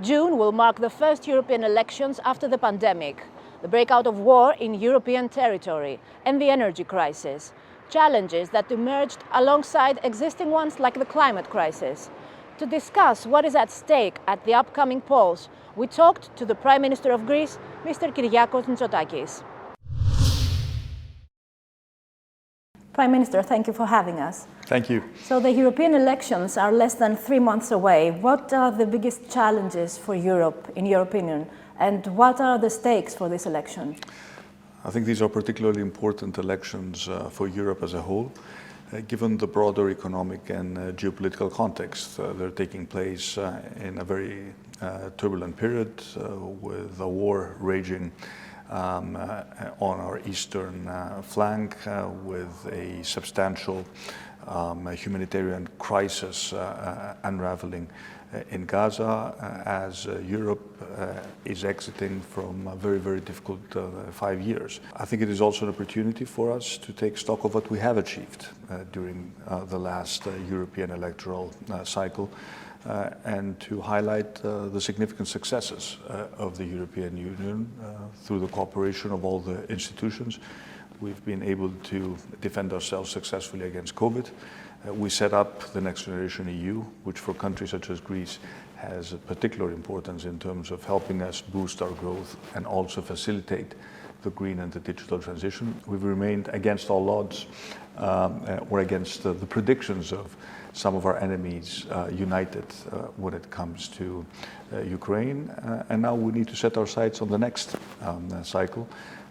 June will mark the first European elections after the pandemic, the breakout of war in European territory, and the energy crisis. Challenges that emerged alongside existing ones like the climate crisis. To discuss what is at stake at the upcoming polls, we talked to the Prime Minister of Greece, Mr. Κυριάκος Μητσοτάκης. Prime Minister, thank you for having us. Thank you. So the European elections are less than 3 months away. What are the biggest challenges for Europe, in your opinion, and what are the stakes for this election? I think these are particularly important elections for Europe as a whole, given the broader economic and geopolitical context. They're taking place in a very turbulent period with a war raging on our eastern flank, with a substantial humanitarian crisis unraveling in Gaza as Europe is exiting from a very, very difficult 5 years. I think it is also an opportunity for us to take stock of what we have achieved during the last European electoral cycle and to highlight the significant successes of the European Union through the cooperation of all the institutions. We've been able to defend ourselves successfully against COVID. We set up the Next Generation EU, which for countries such as Greece has a particular importance in terms of helping us boost our growth and also facilitate the green and the digital transition. We've remained against all odds or against the predictions of some of our enemies united when it comes to Ukraine. And now we need to set our sights on the next cycle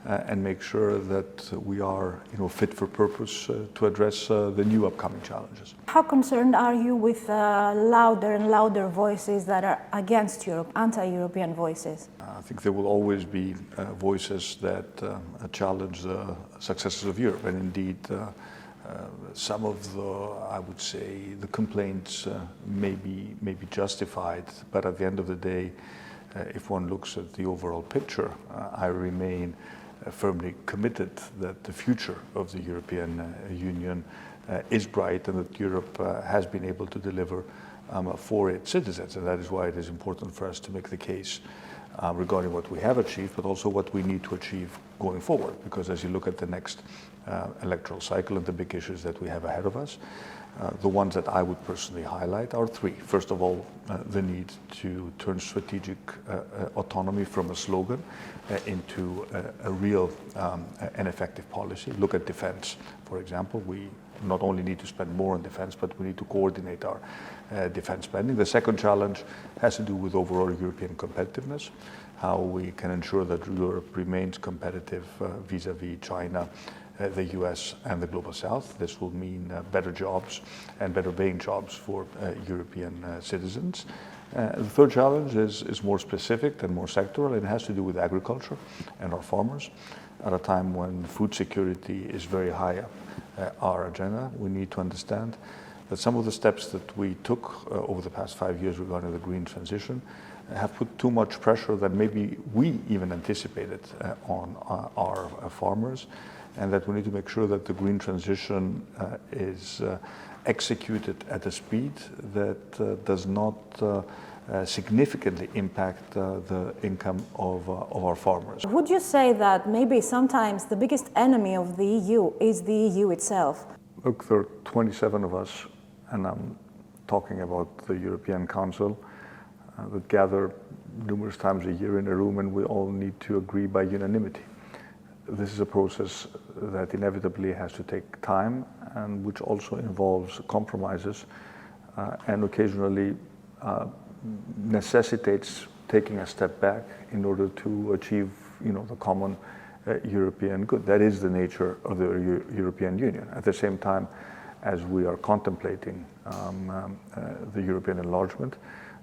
and make sure that we are fit for purpose to address the new upcoming challenges. How concerned are you with louder and louder voices that are against Europe, anti-European voices? I think there will always be voices that challenge the successes of Europe, and indeed some of the, I would say, the complaints may be justified, but at the end of the day, if one looks at the overall picture, I remain firmly committed that the future of the European Union is bright and that Europe has been able to deliver for its citizens, and that is why it is important for us to make the case regarding what we have achieved, but also what we need to achieve going forward, because as you look at the next electoral cycle and the big issues that we have ahead of us, the ones that I would personally highlight are three. First of all, the need to turn strategic autonomy from a slogan into a real and effective policy. Look at defense, for example. We not only need to spend more on defense, but we need to coordinate our defense spending. The second challenge has to do with overall European competitiveness, how we can ensure that Europe remains competitive vis-à-vis China, the US and the Global South. This will mean better jobs and better paying jobs for European citizens. The third challenge is more specific and more sectoral. It has to do with agriculture and our farmers. At a time when food security is very high up our agenda, we need to understand that some of the steps that we took over the past 5 years regarding the green transition have put too much pressure than maybe we even anticipated on our farmers, and that we need to make sure that the green transition is executed at a speed that does not significantly impact the income of our farmers. Would you say that maybe sometimes the biggest enemy of the EU is the EU itself? Look, there are 27 of us, and I'm talking about the European Council, that gather numerous times a year in a room, and we all need to agree by unanimity. This is a process that inevitably has to take time and which also involves compromises and occasionally necessitates taking a step back in order to achieve, the common European good. That is the nature of the European Union. At the same time, as we are contemplating the European enlargement,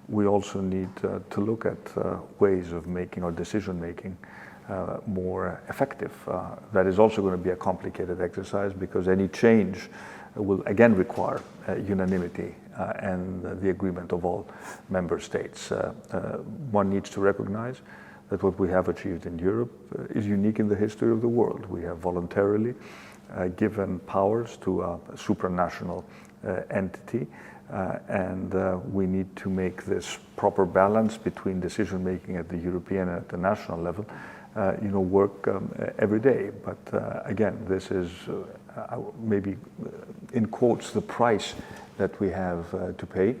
we also need to look at ways of making our decision-making more effective. That is also going to be a complicated exercise because any change will again require unanimity and the agreement of all member states. One needs to recognize that what we have achieved in Europe is unique in the history of the world. We have voluntarily given powers to a supranational entity and we need to make this proper balance between decision making at the European and at the national level, work every day. But again, this is maybe in quotes the price that we have to pay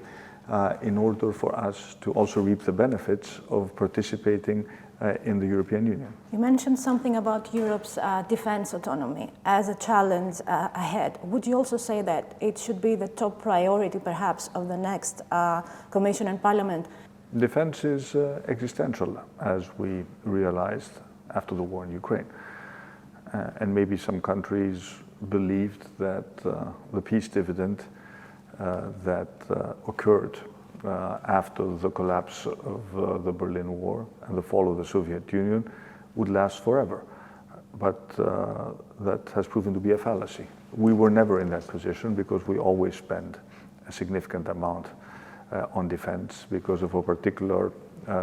in order for us to also reap the benefits of participating in the European Union. You mentioned something about Europe's defense autonomy as a challenge ahead. Would you also say that it should be the top priority, perhaps, of the next Commission and Parliament? Defense is existential, as we realized after the war in Ukraine. And maybe some countries believed that the peace dividend that occurred after the collapse of the Berlin Wall and the fall of the Soviet Union would last forever. But that has proven to be a fallacy. We were never in that position because we always spend a significant amount on defense because of our particular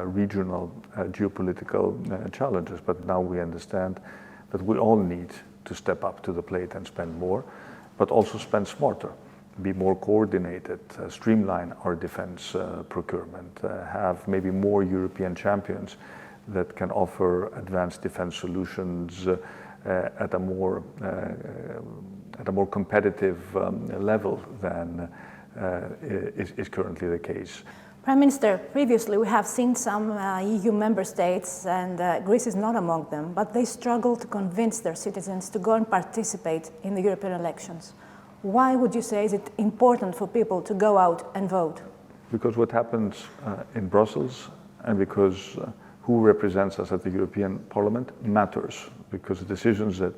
regional geopolitical challenges. But now we understand that we all need to step up to the plate and spend more, but also spend smarter, be more coordinated, streamline our defense procurement, have maybe more European champions that can offer advanced defense solutions at a more competitive level than is currently the case. Prime Minister, previously we have seen some EU member states, and Greece is not among them, but they struggle to convince their citizens to go and participate in the European elections. Why would you say is it important for people to go out and vote? Because what happens in Brussels and because who represents us at the European Parliament matters, because the decisions that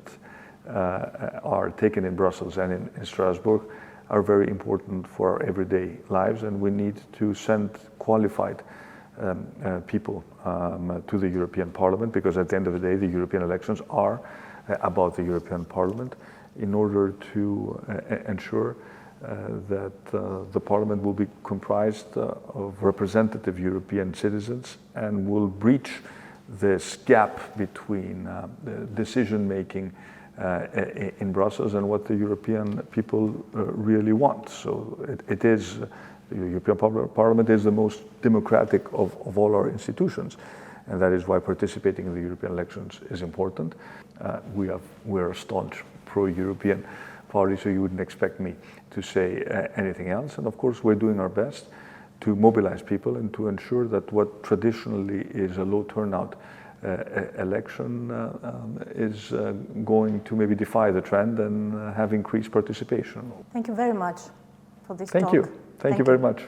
are taken in Brussels and in Strasbourg are very important for our everyday lives, and we need to send qualified people to the European Parliament, because at the end of the day, the European elections are about the European Parliament, in order to ensure that the Parliament will be comprised of representative European citizens and will breach this gap between decision-making in Brussels and what the European people really want. So the European Parliament is the most democratic of all our institutions, and that is why participating in the European elections is important. We're a staunch pro-European party, so you wouldn't expect me to say anything else. And of course, we're doing our best to mobilize people and to ensure that what traditionally is a low turnout election is going to maybe defy the trend and have increased participation. Thank you very much for this talk. Thank you. Thank you very much.